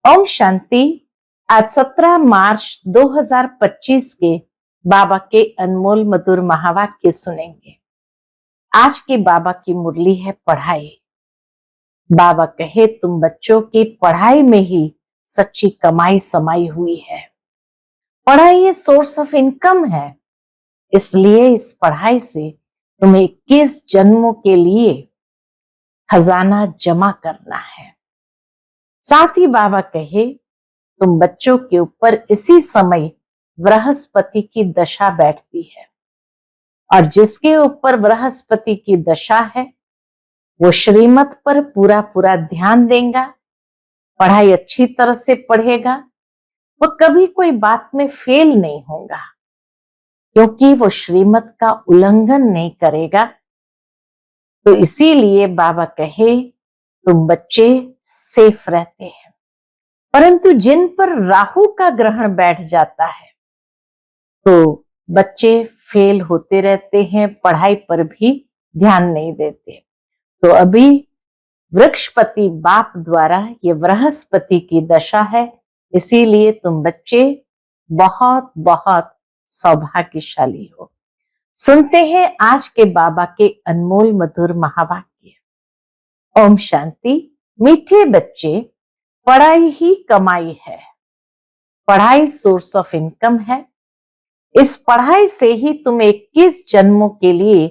ओम शांति। आज 17 मार्च 2025 के बाबा के अनमोल मधुर महावाक्य सुनेंगे। आज के बाबा की मुरली है पढ़ाई। बाबा कहे तुम बच्चों की पढ़ाई में ही सच्ची कमाई समाई हुई है। पढ़ाई ये सोर्स ऑफ इनकम है, इसलिए इस पढ़ाई से तुम्हें 21 जन्मों के लिए खजाना जमा करना है। साथ ही बाबा कहे तुम बच्चों के ऊपर इसी समय बृहस्पति की दशा बैठती है, और जिसके ऊपर बृहस्पति की दशा है वो श्रीमत पर पूरा पूरा ध्यान देगा, पढ़ाई अच्छी तरह से पढ़ेगा, वो कभी कोई बात में फेल नहीं होगा क्योंकि वो श्रीमत का उल्लंघन नहीं करेगा। तो इसीलिए बाबा कहे तुम बच्चे सेफ रहते हैं। परंतु जिन पर राहु का ग्रहण बैठ जाता है तो बच्चे फेल होते रहते हैं, पढ़ाई पर भी ध्यान नहीं देते। तो अभी वृक्षपति बाप द्वारा ये बृहस्पति की दशा है, इसीलिए तुम बच्चे बहुत बहुत सौभाग्यशाली हो। सुनते हैं आज के बाबा के अनमोल मधुर महावाक्य। ओम शांति। मीठे बच्चे, पढ़ाई ही कमाई है। पढ़ाई सोर्स ऑफ इनकम है। इस पढ़ाई से ही तुम्हें 21 जन्मों के लिए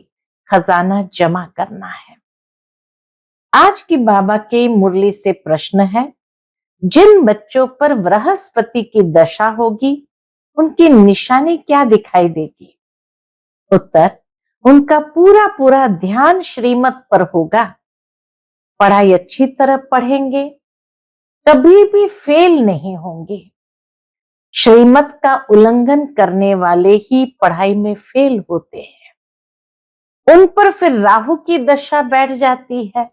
खजाना जमा करना है। आज की बाबा के मुरली से प्रश्न है, जिन बच्चों पर बृहस्पति की दशा होगी उनकी निशानी क्या दिखाई देगी? उत्तर, उनका पूरा पूरा ध्यान श्रीमत पर होगा, पढ़ाई अच्छी तरह पढ़ेंगे, कभी भी फेल नहीं होंगे। श्रीमत का उल्लंघन करने वाले ही पढ़ाई में फेल होते हैं। उन पर फिर राहु की दशा बैठ जाती है।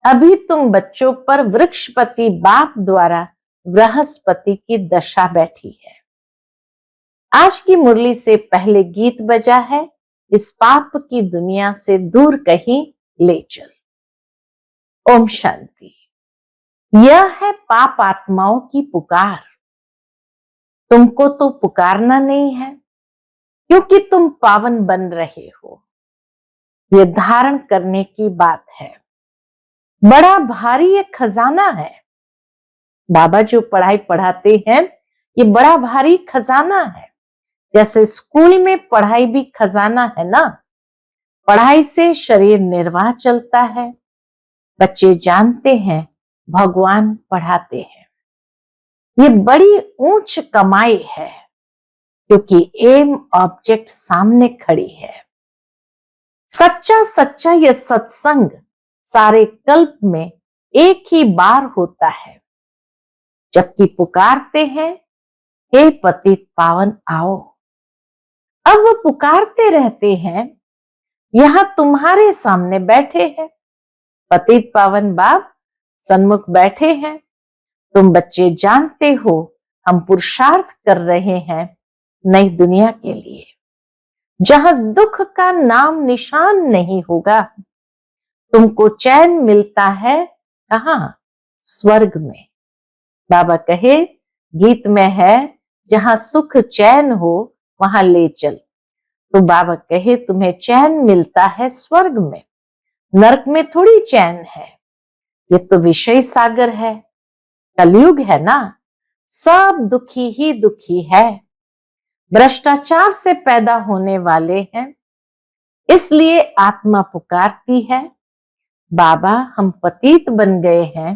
अभी तुम बच्चों पर वृक्षपति बाप द्वारा बृहस्पति की दशा बैठी है। आज की मुरली से पहले गीत बजा है, इस पाप की दुनिया से दूर कहीं ले चल। ओम शांति। यह है पाप आत्माओं की पुकार। तुमको तो पुकारना नहीं है क्योंकि तुम पावन बन रहे हो। ये धारण करने की बात है। बड़ा भारी एक खजाना है। बाबा जो पढ़ाई पढ़ाते हैं ये बड़ा भारी खजाना है। जैसे स्कूल में पढ़ाई भी खजाना है ना। पढ़ाई से शरीर निर्वाह चलता है। बच्चे जानते हैं भगवान पढ़ाते हैं। ये बड़ी ऊंच कमाई है क्योंकि एम ऑब्जेक्ट सामने खड़ी है। सच्चा सच्चा यह सत्संग सारे कल्प में एक ही बार होता है, जबकि पुकारते हैं हे पतित पावन आओ। अब वो पुकारते रहते हैं, यहां तुम्हारे सामने बैठे हैं, पतित पावन बाप सन्मुख बैठे हैं। तुम बच्चे जानते हो हम पुरुषार्थ कर रहे हैं नई दुनिया के लिए, जहां दुख का नाम निशान नहीं होगा। तुमको चैन मिलता है कहां? स्वर्ग में। बाबा कहे गीत में है, जहां सुख चैन हो वहां ले चल। तो बाबा कहे तुम्हें चैन मिलता है स्वर्ग में, नरक में थोड़ी चैन है। ये तो विषय सागर है, कलयुग है ना। सब दुखी ही दुखी है, भ्रष्टाचार से पैदा होने वाले हैं, इसलिए आत्मा पुकारती है बाबा हम पतित बन गए हैं,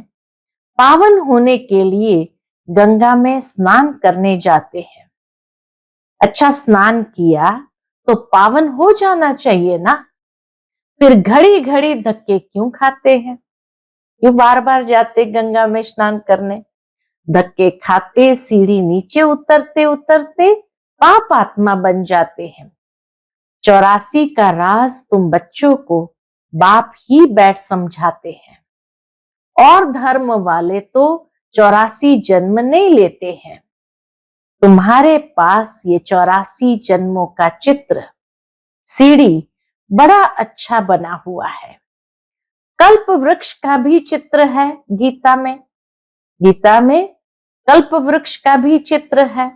पावन होने के लिए गंगा में स्नान करने जाते हैं। अच्छा स्नान किया तो पावन हो जाना चाहिए ना। फिर घड़ी घड़ी धक्के क्यों खाते हैं? क्यों बार बार जाते गंगा में स्नान करने? धक्के खाते सीढ़ी नीचे उतरते उतरते पाप आत्मा बन जाते हैं। 84 का राज तुम बच्चों को बाप ही बैठ समझाते हैं, और धर्म वाले तो 84 जन्म नहीं लेते हैं। तुम्हारे पास ये 84 जन्मों का चित्र सीढ़ी बड़ा अच्छा बना हुआ है। कल्प वृक्ष का भी चित्र है गीता में। गीता में कल्प वृक्ष का भी चित्र है,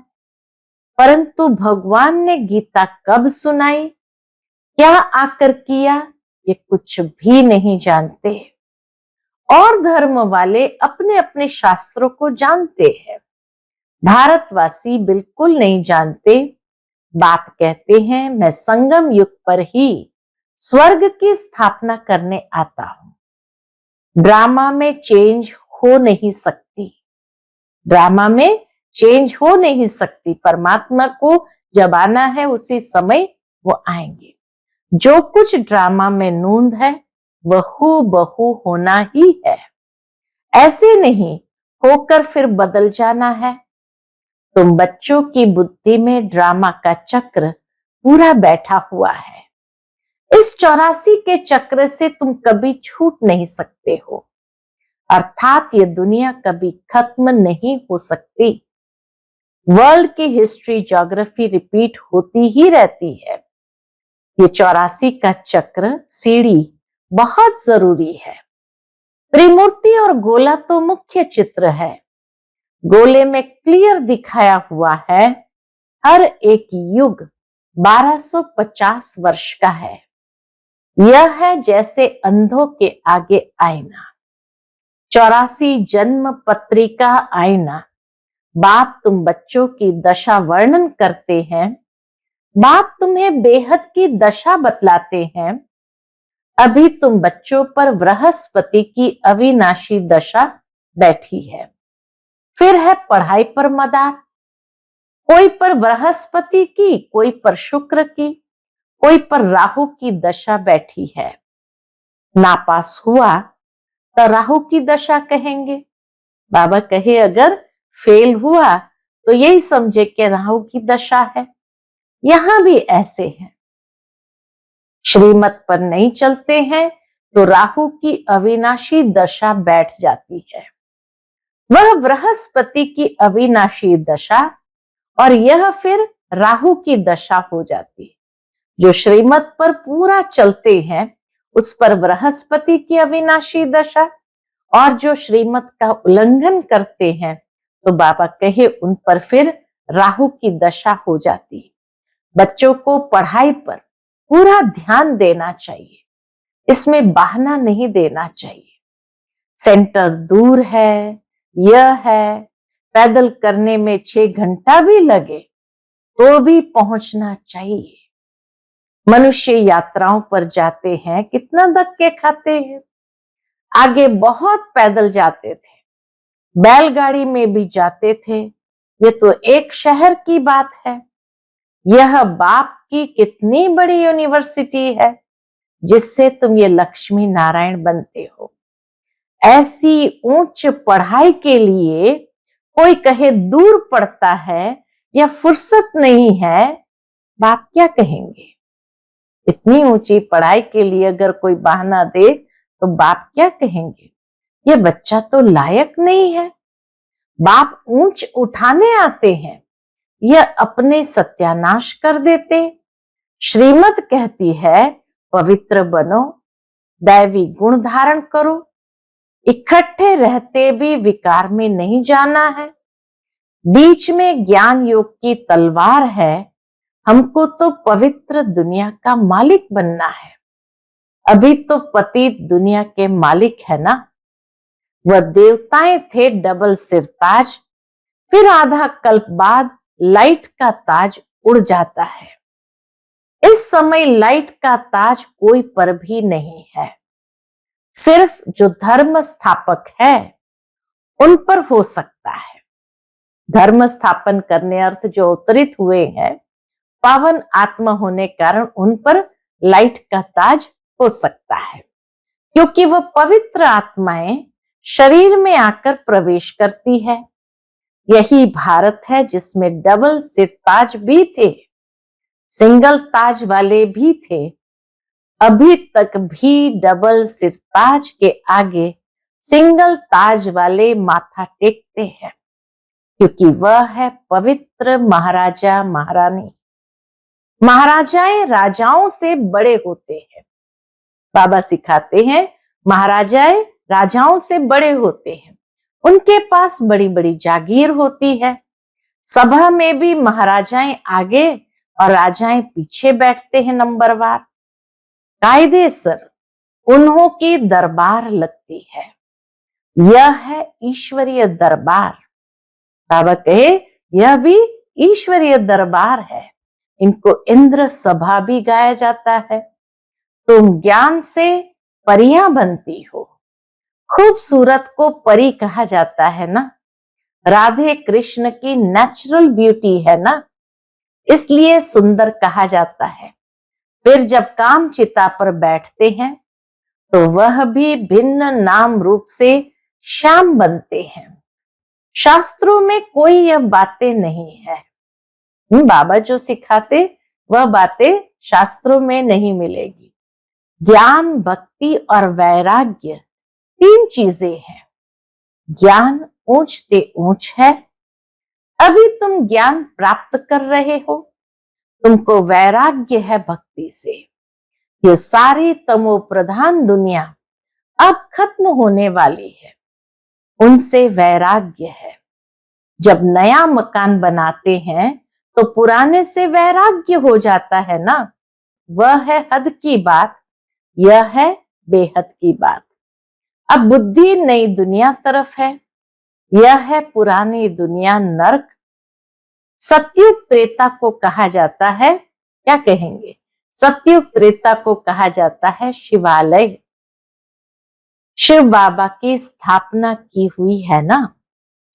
परंतु भगवान ने गीता कब सुनाई, क्या आकर किया, ये कुछ भी नहीं जानते। और धर्म वाले अपने अपने शास्त्रों को जानते हैं, भारतवासी बिल्कुल नहीं जानते। बाप कहते हैं मैं संगम युग पर ही स्वर्ग की स्थापना करने आता हूं। ड्रामा में चेंज हो नहीं सकती, ड्रामा में चेंज हो नहीं सकती। परमात्मा को जब आना है उसी समय वो आएंगे। जो कुछ ड्रामा में नूंद है वह हूबहू होना ही है, ऐसे नहीं होकर फिर बदल जाना है। तुम बच्चों की बुद्धि में ड्रामा का चक्र पूरा बैठा हुआ है। इस 84 के चक्र से तुम कभी छूट नहीं सकते हो, अर्थात ये दुनिया कभी खत्म नहीं हो सकती। वर्ल्ड की हिस्ट्री ज्योग्राफी रिपीट होती ही रहती है। ये 84 का चक्र सीढ़ी बहुत जरूरी है। त्रिमूर्ति और गोला तो मुख्य चित्र है। गोले में क्लियर दिखाया हुआ है हर एक युग 1250 वर्ष का है। यह है जैसे अंधों के आगे आईना, 84 जन्म पत्रिका आईना। बाप तुम बच्चों की दशा वर्णन करते हैं, बाप तुम्हें बेहद की दशा बतलाते हैं। अभी तुम बच्चों पर बृहस्पति की अविनाशी दशा बैठी है। फिर है पढ़ाई पर मदार, कोई पर बृहस्पति की, कोई पर शुक्र की, कोई पर राहु की दशा बैठी है। नापास हुआ तो राहु की दशा कहेंगे। बाबा कहे अगर फेल हुआ तो यही समझे कि राहु की दशा है। यहां भी ऐसे है, श्रीमत पर नहीं चलते हैं तो राहु की अविनाशी दशा बैठ जाती है। वह बृहस्पति की अविनाशी दशा और यह फिर राहु की दशा हो जाती है। जो श्रीमत पर पूरा चलते हैं उस पर बृहस्पति की अविनाशी दशा, और जो श्रीमत का उल्लंघन करते हैं तो बाबा कहे उन पर फिर राहु की दशा हो जाती है। बच्चों को पढ़ाई पर पूरा ध्यान देना चाहिए, इसमें बहाना नहीं देना चाहिए। सेंटर दूर है, यह है, पैदल करने में 6 घंटा भी लगे तो भी पहुंचना चाहिए। मनुष्य यात्राओं पर जाते हैं, कितना धक्के खाते हैं। आगे बहुत पैदल जाते थे, बैलगाड़ी में भी जाते थे। ये तो एक शहर की बात है। यह बाप की कितनी बड़ी यूनिवर्सिटी है जिससे तुम ये लक्ष्मी नारायण बनते हो। ऐसी उच्च पढ़ाई के लिए कोई कहे दूर पड़ता है या फुर्सत नहीं है, बाप क्या कहेंगे। इतनी ऊंची पढ़ाई के लिए अगर कोई बहाना दे तो बाप क्या कहेंगे, ये बच्चा तो लायक नहीं है। बाप ऊंच उठाने आते हैं, यह अपने सत्यानाश कर देते। श्रीमत कहती है पवित्र बनो, दैवी गुण धारण करो, इकट्ठे रहते भी विकार में नहीं जाना है। बीच में ज्ञान योग की तलवार है, हमको तो पवित्र दुनिया का मालिक बनना है। अभी तो पतित दुनिया के मालिक है ना। वह देवताएं थे डबल सिर ताज, फिर आधा कल्प बाद लाइट का ताज उड़ जाता है। इस समय लाइट का ताज कोई पर भी नहीं है, सिर्फ जो धर्म स्थापक है उन पर हो सकता है। धर्म स्थापन करने अर्थ जो अवतरित हुए हैं, पावन आत्मा होने कारण उन पर लाइट का ताज हो सकता है, क्योंकि वह पवित्र आत्माएं शरीर में आकर प्रवेश करती है। यही भारत है जिसमें डबल सिर ताज भी थे, सिंगल ताज वाले भी थे। अभी तक भी डबल सिर ताज के आगे सिंगल ताज वाले माथा टेकते हैं, क्योंकि वह है पवित्र महाराजा महारानी। महाराजाएं राजाओं से बड़े होते हैं। बाबा सिखाते हैं महाराजाएं राजाओं से बड़े होते हैं। उनके पास बड़ी बड़ी जागीर होती है। सभा में भी महाराजाएं आगे और राजाएं पीछे बैठते हैं नंबरवार। कायदेसर उन्हों की दरबार लगती है। यह है ईश्वरीय दरबार। बाबा कहे यह भी ईश्वरीय दरबार है। इनको इंद्र सभा भी गाया जाता है। तुम ज्ञान से परियां बनती हो। खूबसूरत को परी कहा जाता है ना। राधे कृष्ण की नेचुरल ब्यूटी है ना, इसलिए सुंदर कहा जाता है। फिर जब काम चिता पर बैठते हैं तो वह भी भिन्न नाम रूप से श्याम बनते हैं। शास्त्रों में कोई यह बातें नहीं है। बाबा जो सिखाते वह बातें शास्त्रों में नहीं मिलेगी। ज्ञान, भक्ति और वैराग्य तीन चीजें हैं। ज्ञान ऊंचते ऊंच है। अभी तुम ज्ञान प्राप्त कर रहे हो, तुमको वैराग्य है भक्ति से। ये सारी तमो प्रधान दुनिया अब खत्म होने वाली है, उनसे वैराग्य है। जब नया मकान बनाते हैं तो पुराने से वैराग्य हो जाता है ना। वह है हद की बात, यह है बेहद की बात। अब बुद्धि नई दुनिया तरफ है, यह है पुरानी दुनिया नरक। सतयुग त्रेता को कहा जाता है, क्या कहेंगे, सतयुग त्रेता को कहा जाता है शिवालय। शिव बाबा की स्थापना की हुई है ना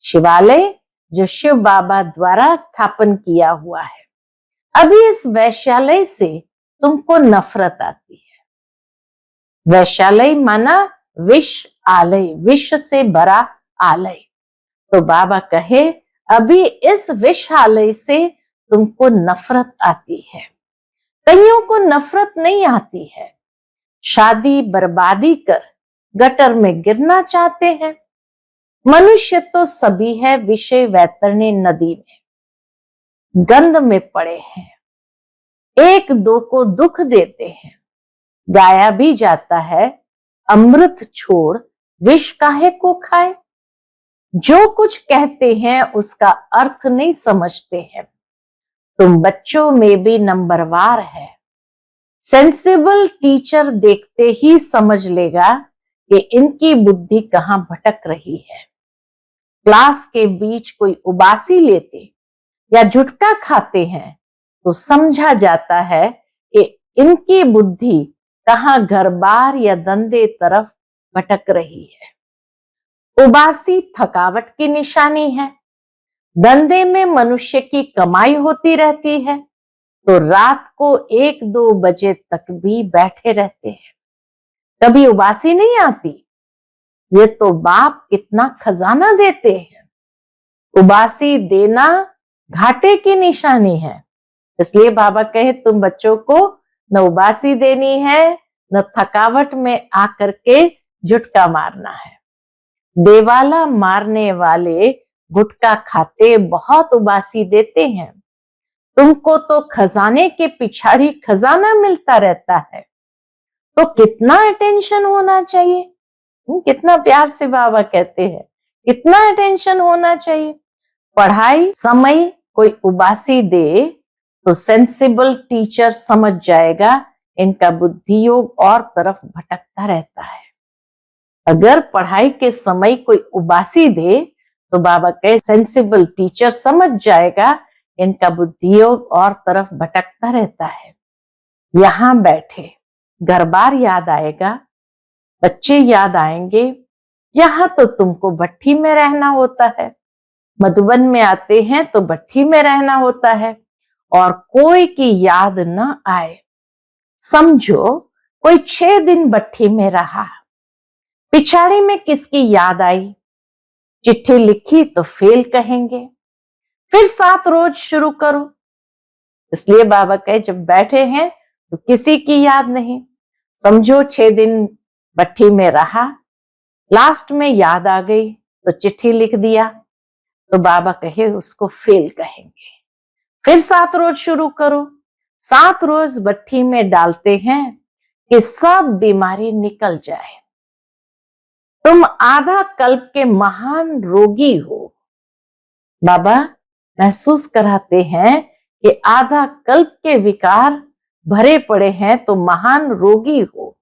शिवालय, जो शिव बाबा द्वारा स्थापन किया हुआ है। अभी इस वैश्यालय से तुमको नफरत आती है। वैश्यालय माना विष आलय, विष से भरा आलय। तो बाबा कहे अभी इस विषालय से तुमको नफरत आती है। कईयों को नफरत नहीं आती है, शादी बर्बादी कर गटर में गिरना चाहते हैं। मनुष्य तो सभी है विषय वैतरणी नदी में, गंध में पड़े हैं। एक दो को दुख देते हैं। गाया भी जाता है, अमृत छोड़ विष काहे को खाए। जो कुछ कहते हैं उसका अर्थ नहीं समझते हैं। तुम बच्चों में भी नंबरवार है। सेंसिबल टीचर देखते ही समझ लेगा कि इनकी बुद्धि कहां भटक रही है। क्लास के बीच कोई उबासी लेते या झुटका खाते हैं तो समझा जाता है कि इनकी बुद्धि कहां घर बार या धंधे तरफ भटक रही है। उबासी थकावट की निशानी है। धंधे में मनुष्य की कमाई होती रहती है तो रात को 1-2 बजे तक भी बैठे रहते हैं। कभी उबासी नहीं आती। ये तो बाप कितना खजाना देते हैं। उबासी देना घाटे की निशानी है। इसलिए बाबा कहे तुम बच्चों को न उबासी देनी है, न थकावट में आकर के झुटका मारना है। देवाला मारने वाले गुटखा खाते बहुत उबासी देते हैं। तुमको तो खजाने के पिछाड़ी खजाना मिलता रहता है, तो कितना अटेंशन होना चाहिए। कितना प्यार से बाबा कहते हैं, कितना अटेंशन होना चाहिए। पढ़ाई समय कोई उबासी दे तो सेंसिबल टीचर समझ जाएगा इनका बुद्धि योग और तरफ भटकता रहता है। अगर पढ़ाई के समय कोई उबासी दे तो बाबा कहे सेंसिबल टीचर समझ जाएगा इनका बुद्धि योग और तरफ भटकता रहता है। यहां बैठे घर बार याद आएगा, बच्चे याद आएंगे। यहां तो तुमको भट्ठी में रहना होता है, मधुबन में आते हैं तो भट्ठी में रहना होता है और कोई की याद न आए। समझो कोई 6 दिन भट्ठी में रहा, पिछाड़ी में किसकी याद आई, चिट्ठी लिखी तो फेल कहेंगे। फिर 7 रोज शुरू करो। इसलिए बाबा कहे जब बैठे हैं तो किसी की याद नहीं। समझो 6 दिन भट्ठी में रहा, लास्ट में याद आ गई तो चिट्ठी लिख दिया, तो बाबा कहे उसको फेल कहेंगे। फिर 7 रोज शुरू करो। 7 रोज भट्ठी में डालते हैं कि सब बीमारी निकल जाए। तुम आधा कल्प के महान रोगी हो। बाबा महसूस कराते हैं कि आधा कल्प के विकार भरे पड़े हैं, तो महान रोगी हो।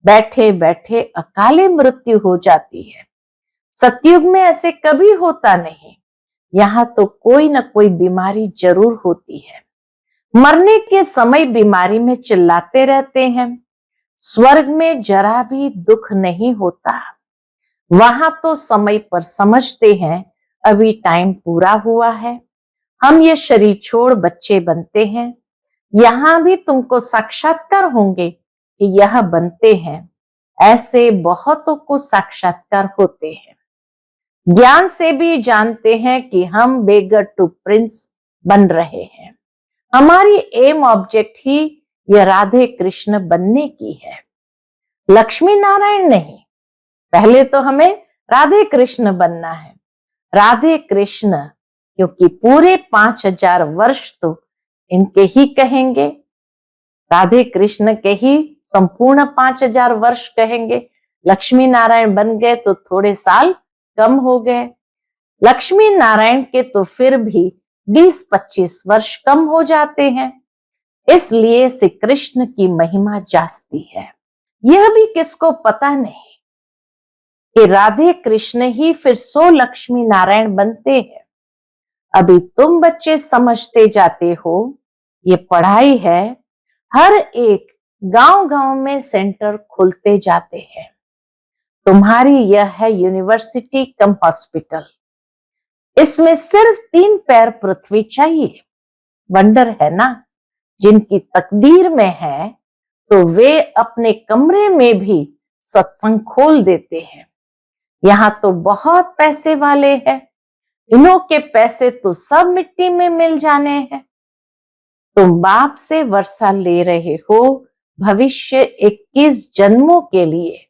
बैठे बैठे अकाले मृत्यु हो जाती है। सतयुग में ऐसे कभी होता नहीं। यहाँ तो कोई न कोई बीमारी जरूर होती है। मरने के समय बीमारी में चिल्लाते रहते हैं। स्वर्ग में जरा भी दुख नहीं होता। वहां तो समय पर समझते हैं अभी टाइम पूरा हुआ है, हम ये शरीर छोड़ बच्चे बनते हैं। यहाँ भी तुमको साक्षात्कार होंगे कि यह बनते हैं। ऐसे बहुतों को साक्षात्कार होते हैं। ज्ञान से भी जानते हैं कि हम बेगर टू प्रिंस बन रहे हैं। हमारी एम ऑब्जेक्ट ही यह राधे कृष्ण बनने की है, लक्ष्मी नारायण नहीं। पहले तो हमें राधे कृष्ण बनना है। राधे कृष्ण, क्योंकि पूरे 5000 वर्ष तो इनके ही कहेंगे, राधे कृष्ण के ही संपूर्ण 5000 वर्ष कहेंगे। लक्ष्मी नारायण बन गए तो थोड़े साल कम हो गए। लक्ष्मी नारायण के तो फिर भी 20-25 वर्ष कम हो जाते हैं। इसलिए श्री कृष्ण की महिमा जास्ती है। यह भी किसको पता नहीं कि राधे कृष्ण ही फिर 100 लक्ष्मी नारायण बनते हैं। अभी तुम बच्चे समझते जाते हो, ये पढ़ाई है। हर एक गांव गांव में सेंटर खुलते जाते हैं। तुम्हारी यह है यूनिवर्सिटी कम हॉस्पिटल। इसमें सिर्फ 3 पैर पृथ्वी चाहिए। वंडर है ना, जिनकी तकदीर में है तो वे अपने कमरे में भी सत्संग खोल देते हैं। यहाँ तो बहुत पैसे वाले हैं, इन्हों के पैसे तो सब मिट्टी में मिल जाने हैं। तुम बाप से वर्षा ले रहे हो भविष्य 21 जन्मों के लिए।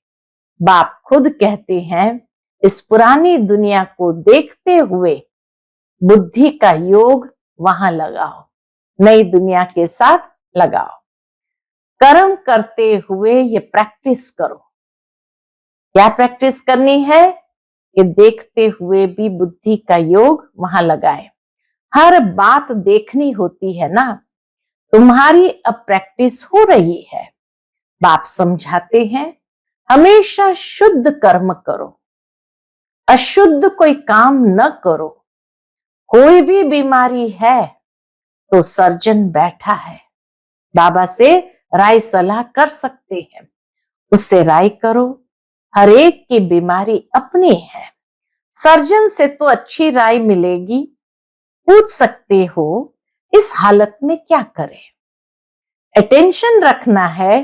बाप खुद कहते हैं इस पुरानी दुनिया को देखते हुए बुद्धि का योग वहां लगाओ, नई दुनिया के साथ लगाओ। कर्म करते हुए ये प्रैक्टिस करो। क्या प्रैक्टिस करनी है कि देखते हुए भी बुद्धि का योग वहां लगाए। हर बात देखनी होती है ना। तुम्हारी अब प्रैक्टिस हो रही है। बाप समझाते हैं हमेशा शुद्ध कर्म करो, अशुद्ध कोई काम न करो। कोई भी बीमारी है तो सर्जन बैठा है, बाबा से राय सलाह कर सकते हैं, उससे राय करो। हर एक की बीमारी अपनी है। सर्जन से तो अच्छी राय मिलेगी। पूछ सकते हो इस हालत में क्या करें। अटेंशन रखना है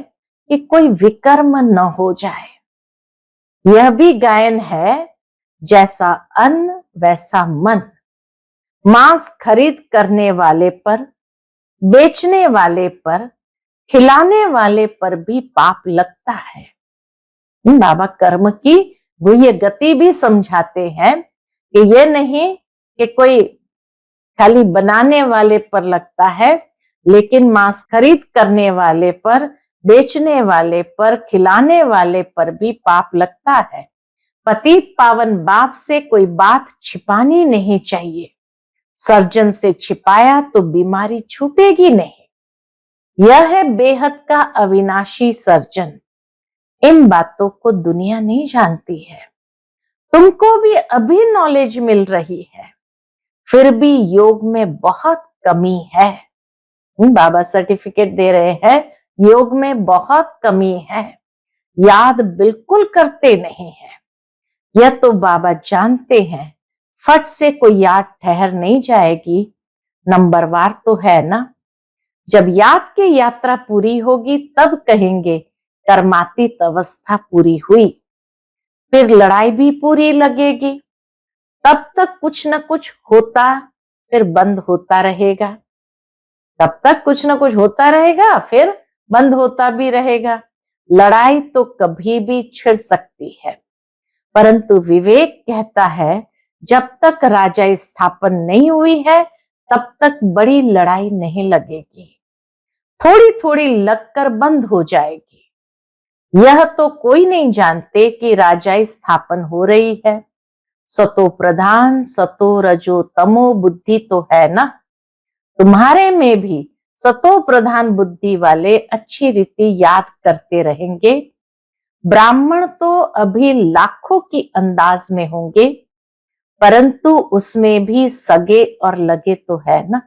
कि कोई विकर्म न हो जाए। यह भी गायन है, जैसा अन्न वैसा मन। मांस खरीद करने वाले पर, बेचने वाले पर, खिलाने वाले पर भी पाप लगता है। बाबा कर्म की गुह्य गति भी समझाते हैं कि यह नहीं कि कोई खाली बनाने वाले पर लगता है, लेकिन मांस खरीद करने वाले पर, बेचने वाले पर, खिलाने वाले पर भी पाप लगता है। पतित पावन बाप से कोई बात छिपानी नहीं चाहिए। सर्जन से छिपाया तो बीमारी छूटेगी नहीं। यह है बेहद का अविनाशी सर्जन। इन बातों को दुनिया नहीं जानती है। तुमको भी अभी नॉलेज मिल रही है, फिर भी योग में बहुत कमी है। बाबा सर्टिफिकेट दे रहे हैं, योग में बहुत कमी है। याद बिल्कुल करते नहीं है। यह तो बाबा जानते हैं, फट से कोई याद ठहर नहीं जाएगी। नंबरवार तो है ना। जब याद की यात्रा पूरी होगी तब कहेंगे कर्मातीत अवस्था पूरी हुई। फिर लड़ाई भी पूरी लगेगी। तब तक कुछ न कुछ होता, फिर बंद होता रहेगा। तब तक कुछ न कुछ होता रहेगा, फिर बंद होता भी रहेगा। लड़ाई तो कभी भी छिड़ सकती है, परंतु विवेक कहता है जब तक राजा स्थापन नहीं हुई है तब तक बड़ी लड़ाई नहीं लगेगी। थोड़ी थोड़ी लगकर बंद हो जाएगी। यह तो कोई नहीं जानते कि राजाई स्थापन हो रही है। सतो प्रधान सतो रजो तमो बुद्धि तो है ना, तुम्हारे में भी सतो प्रधान बुद्धि वाले अच्छी रीति याद करते रहेंगे। ब्राह्मण तो अभी लाखों की अंदाज में होंगे, परंतु उसमें भी सगे और लगे तो है ना।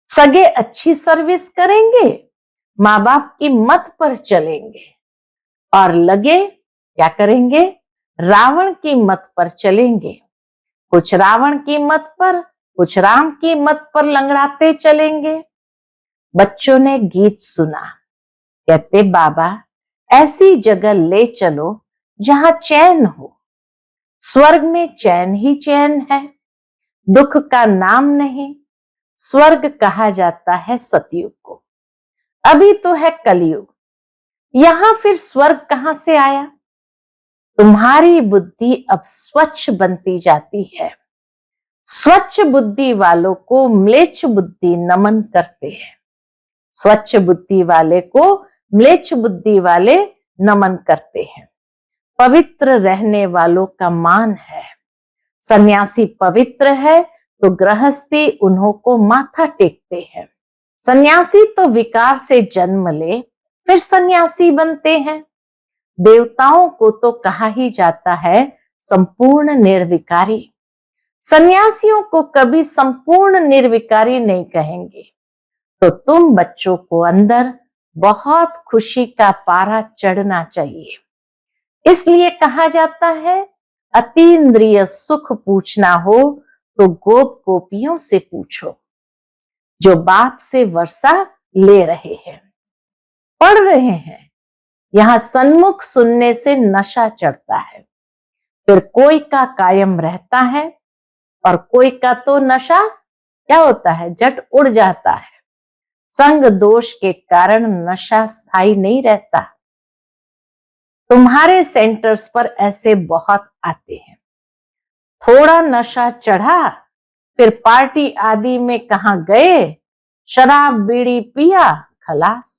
सगे अच्छी सर्विस करेंगे, माँ बाप की मत पर चलेंगे, और लगे क्या करेंगे, रावण की मत पर चलेंगे। कुछ रावण की मत पर, कुछ राम की मत पर लंगड़ाते चलेंगे। बच्चों ने गीत सुना, कहते बाबा ऐसी जगह ले चलो जहां चैन हो। स्वर्ग में चैन ही चैन है, दुख का नाम नहीं। स्वर्ग कहा जाता है सतयुग को, अभी तो है कलयुग, यहां फिर स्वर्ग कहां से आया। तुम्हारी बुद्धि अब स्वच्छ बनती जाती है। स्वच्छ बुद्धि वालों को म्लेच्छ बुद्धि नमन करते हैं। स्वच्छ बुद्धि वाले को म्लेच्छ बुद्धि वाले नमन करते हैं। पवित्र रहने वालों का मान है। सन्यासी पवित्र है तो गृहस्थी उन्हों को माथा टेकते हैं। सन्यासी तो विकार से जन्म ले फिर सन्यासी बनते हैं। देवताओं को तो कहा ही जाता है संपूर्ण निर्विकारी। सन्यासियों को कभी संपूर्ण निर्विकारी नहीं कहेंगे। तो तुम बच्चों को अंदर बहुत खुशी का पारा चढ़ना चाहिए। इसलिए कहा जाता है अतीन्द्रिय सुख पूछना हो तो गोप गोपियों से पूछो, जो बाप से वर्षा ले रहे हैं, पढ़ रहे हैं। यहां सन्मुख सुनने से नशा चढ़ता है, फिर कोई का कायम रहता है और कोई का तो नशा क्या होता है, झट उड़ जाता है। संग दोष के कारण नशा स्थायी नहीं रहता। तुम्हारे सेंटर्स पर ऐसे बहुत आते हैं। थोड़ा नशा चढ़ा, फिर पार्टी आदि में कहां गए, शराब बीड़ी पिया, खलास।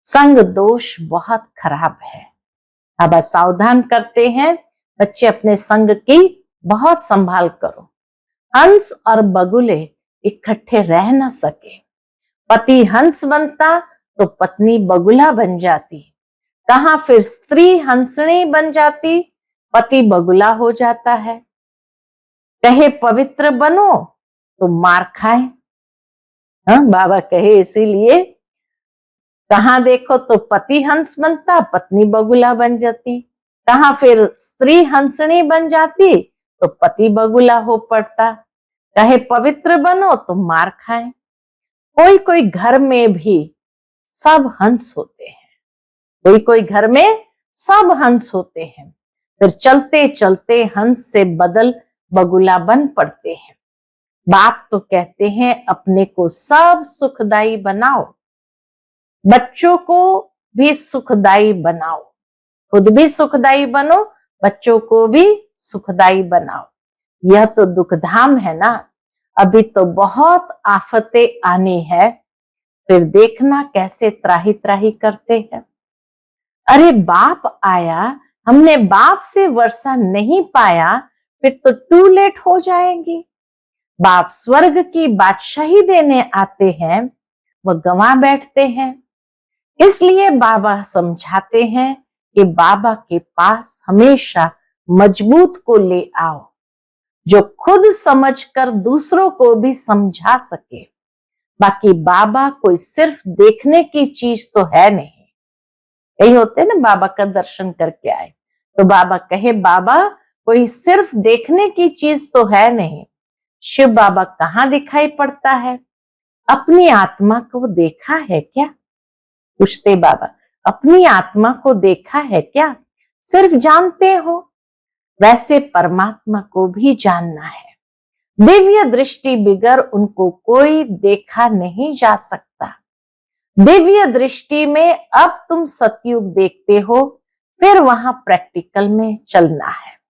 संग दोष बहुत खराब है। अब सावधान करते हैं, बच्चे अपने संग की बहुत संभाल करो। हंस और बगुले इकट्ठे रह न सके। पति हंस बनता तो पत्नी बगुला बन जाती। कहां फिर स्त्री हंसनी बन जाती, पति बगुला हो जाता है। कहे पवित्र बनो तो मार खाए। हाँ, बाबा कहे इसीलिए कहां देखो तो पति हंस बनता, पत्नी बगुला बन जाती। कहां फिर स्त्री हंसनी बन जाती तो पति बगुला हो पड़ता। कहे पवित्र बनो तो मार खाए। कोई कोई घर में भी सब हंस होते हैं, कोई कोई घर में सब हंस होते हैं, फिर चलते चलते हंस से बदल बगुला बन पड़ते हैं। बाप तो कहते हैं अपने को सब सुखदाई बनाओ, बच्चों को भी सुखदाई बनाओ, खुद भी सुखदाई बनो, बच्चों को भी सुखदाई बनाओ। यह तो दुखधाम है ना, अभी तो बहुत आफतें आनी है, फिर देखना कैसे त्राही त्राही करते हैं। अरे बाप आया, हमने बाप से वर्षा नहीं पाया, फिर तो टू लेट हो जाएंगी। बाप स्वर्ग की बादशाही देने आते हैं, वह गंवा बैठते हैं। इसलिए बाबा समझाते हैं कि बाबा के पास हमेशा मजबूत को ले आओ, जो खुद समझकर दूसरों को भी समझा सके। बाकी बाबा कोई सिर्फ देखने की चीज तो है नहीं। यही होते ना, बाबा का दर्शन करके आए तो बाबा कहे बाबा कोई सिर्फ देखने की चीज तो है नहीं। शिव बाबा कहाँ दिखाई पड़ता है, अपनी आत्मा को देखा है क्या? पूछते बाबा, अपनी आत्मा को देखा है क्या? सिर्फ जानते हो, वैसे परमात्मा को भी जानना है। दिव्य दृष्टि बिगर उनको कोई देखा नहीं जा सकता। दिव्य दृष्टि में अब तुम सतयुग देखते हो, फिर वहां प्रैक्टिकल में चलना है।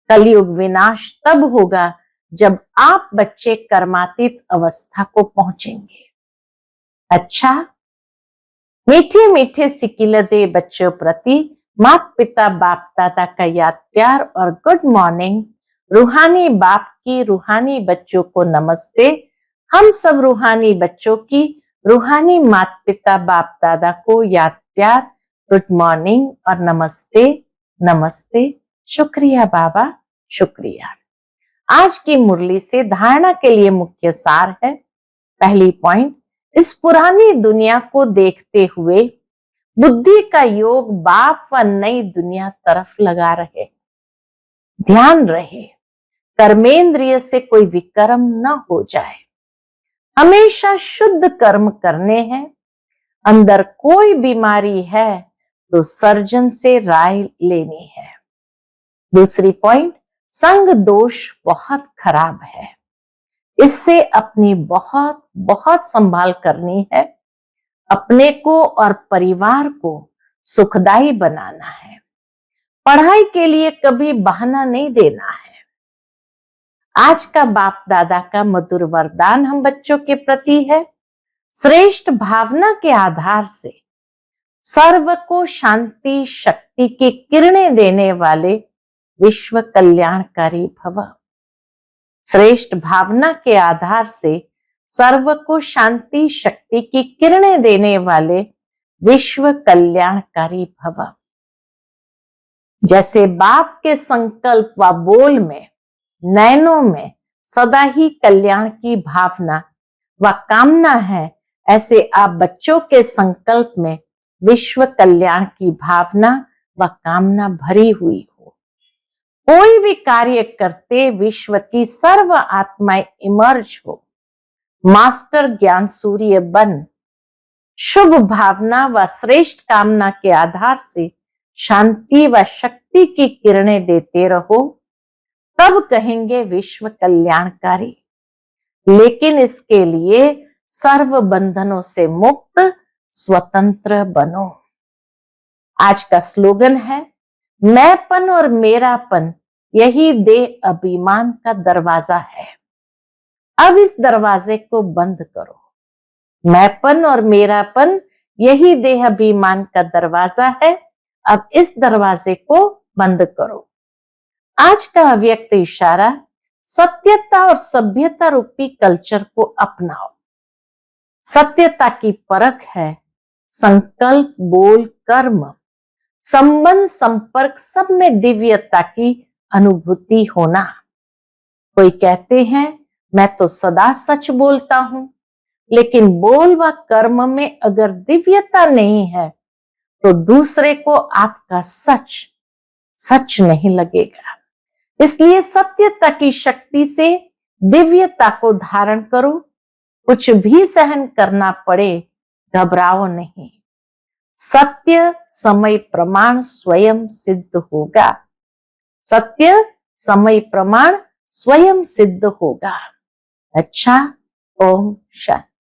कलयुग विनाश तब होगा जब आप बच्चे कर्मातीत अवस्था को पहुंचेंगे। अच्छा, मीठे मीठे सिकिलते बच्चों प्रति माता पिता बाप दादा का याद प्यार और गुड मॉर्निंग। रूहानी बाप की रूहानी बच्चों को नमस्ते। हम सब रूहानी बच्चों की रूहानी माता पिता बाप दादा को याद प्यार, गुड मॉर्निंग और नमस्ते। नमस्ते। शुक्रिया बाबा, शुक्रिया। आज की मुरली से धारणा के लिए मुख्य सार है। पहली पॉइंट, इस पुरानी दुनिया को देखते हुए बुद्धि का योग बाप व नई दुनिया तरफ लगा रहे। ध्यान रहे कर्मेंद्रिय से कोई विकर्म न हो जाए। हमेशा शुद्ध कर्म करने हैं। अंदर कोई बीमारी है तो सर्जन से राय लेनी है। दूसरी पॉइंट, संग दोष बहुत खराब है। इससे अपनी बहुत बहुत संभाल करनी है। अपने को और परिवार को सुखदायी बनाना है। पढ़ाई के लिए कभी बहाना नहीं देना है। आज का बाप दादा का मधुर वरदान हम बच्चों के प्रति है। श्रेष्ठ भावना के आधार से सर्व को शांति शक्ति की किरणें देने वाले विश्व कल्याणकारी भव। श्रेष्ठ भावना के आधार से सर्व को शांति शक्ति की किरणें देने वाले विश्व कल्याणकारी भव। जैसे बाप के संकल्प व बोल में, नयनों में सदा ही कल्याण की भावना व कामना है, ऐसे आप बच्चों के संकल्प में विश्व कल्याण की भावना व कामना भरी हुई हो। कोई भी कार्य करते विश्व की सर्व आत्माएं इमर्ज हो। मास्टर ज्ञान सूर्य बन शुभ भावना व श्रेष्ठ कामना के आधार से शांति व शक्ति की किरणें देते रहो, तब कहेंगे विश्व कल्याणकारी। लेकिन इसके लिए सर्व बंधनों से मुक्त स्वतंत्र बनो। आज का स्लोगन है, मैंपन और मेरापन यही देह अभिमान का दरवाजा है। अब इस दरवाजे को बंद करो। मैंपन और मेरापन यही देह अभिमान का दरवाजा है। अब इस दरवाजे को बंद करो। आज का अव्यक्त इशारा, सत्यता और सभ्यता रूपी कल्चर को अपनाओ। सत्यता की परख है संकल्प, बोल, कर्म, संबंध, संपर्क सब में दिव्यता की अनुभूति होना। कोई कहते हैं मैं तो सदा सच बोलता हूं, लेकिन बोल व कर्म में अगर दिव्यता नहीं है तो दूसरे को आपका सच सच नहीं लगेगा। इसलिए सत्यता की शक्ति से दिव्यता को धारण करो। कुछ भी सहन करना पड़े, घबराओ नहीं। सत्य समय प्रमाण स्वयं सिद्ध होगा। सत्य समय प्रमाण स्वयं सिद्ध होगा। अच्छा, ओम शांति।